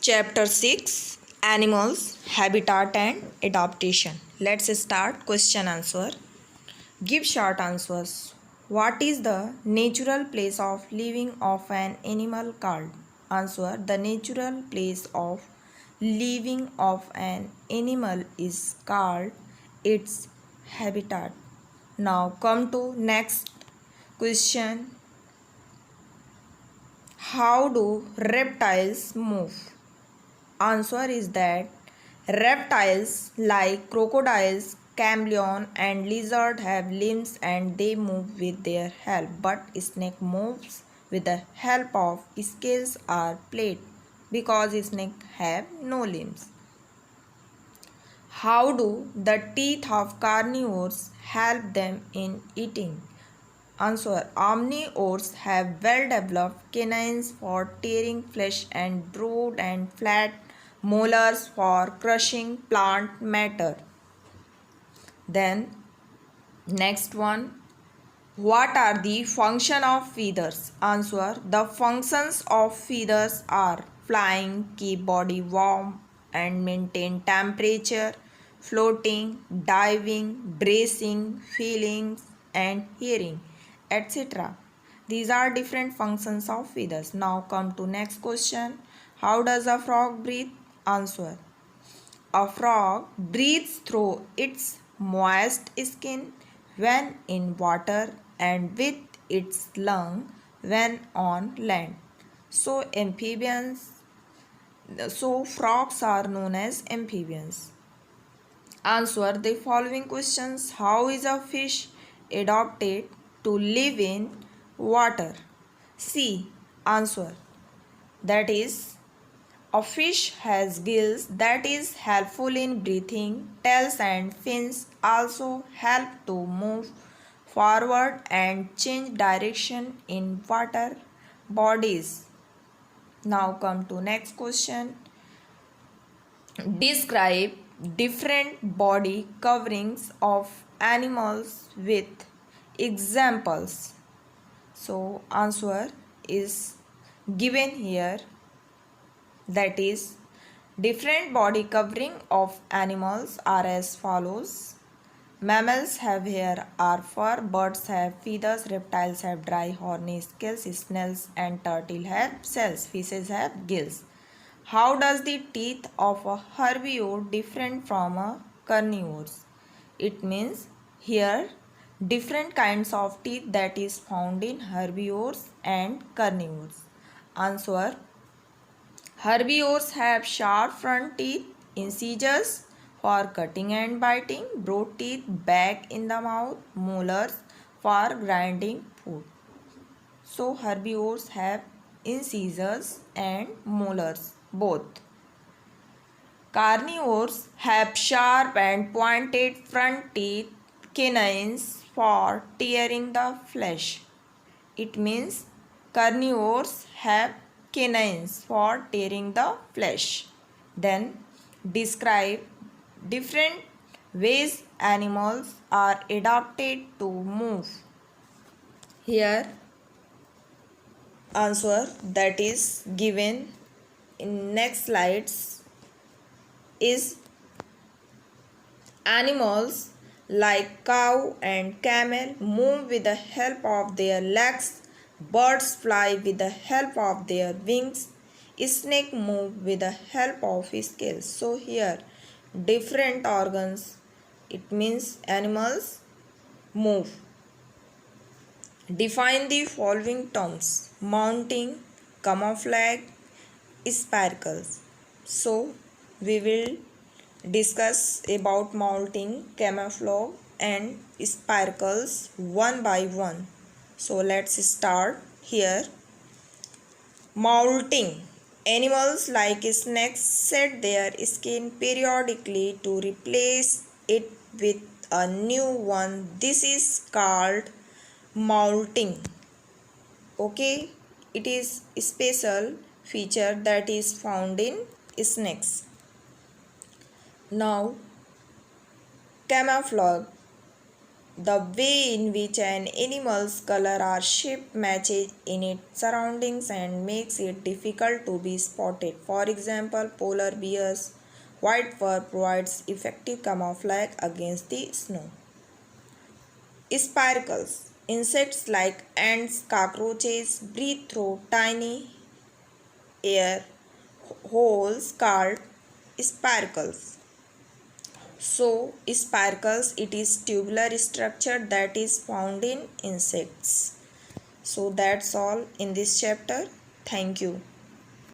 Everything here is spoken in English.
Chapter 6 Animals, Habitat and Adaptation. Let's start question answer. Give short answers. What is the natural place of living of an animal called? Answer. The natural place of living of an animal is called its habitat. Now come to next question. How do reptiles move? Answer is that reptiles like crocodiles, chameleon and lizard have limbs and they move with their help, but snake moves with the help of scales or plate because snake have no limbs. How do the teeth of carnivores help them in eating? Answer. Omnivores have well-developed canines for tearing flesh and broad and flat molars for crushing plant matter. Then next one. What are the function of feathers? Answer. The functions of feathers are flying, keep body warm and maintain temperature, floating, diving, bracing, feelings and hearing, etc. These are different functions of feathers. Now come to next question. How does a frog breathe? Answer. A frog breathes through its moist skin when in water and with its lung when on land. So frogs are known as amphibians. Answer the following questions. How is a fish adapted to live in water? C. Answer. That is, a fish has gills that is helpful in breathing. Tails and fins also help to move forward and change direction in water bodies. Now come to next question. Describe different body coverings of animals with examples. So answer is given here. That is, different body covering of animals are as follows. Mammals have hair or fur, birds have feathers, reptiles have dry horny scales, snails and turtle have cells, fishes have gills. How does the teeth of a herbivore different from a carnivore? It means here different kinds of teeth that is found in herbivores and carnivores. Answer. Herbivores have sharp front teeth, incisors for cutting and biting, broad teeth back in the mouth, molars for grinding food. So herbivores have incisors and molars both. Carnivores have sharp and pointed front teeth, canines for tearing the flesh. It means carnivores have canines for tearing the flesh. Then describe different ways animals are adapted to move. Here answer that is given in next slides is animals like cow and camel move with the help of their legs, birds fly with the help of their wings, snake move with the help of scales. So here different organs, it means animals move. Define the following terms: mounting, camouflage, spiracles. So we will discuss about mounting, camouflage and spiracles one by one. So let's start here. Moulting. Animals like snakes shed their skin periodically to replace it with a new one. This is called moulting. Okay, it is a special feature that is found in snakes. Now camouflage. The way in which an animal's color or shape matches in its surroundings and makes it difficult to be spotted. For example, polar bears' white fur provides effective camouflage against the snow. Spiracles. Insects like ants, cockroaches breathe through tiny air holes called spiracles. So, spiracles, it is tubular structure that is found in insects. So that's all in this chapter. Thank you.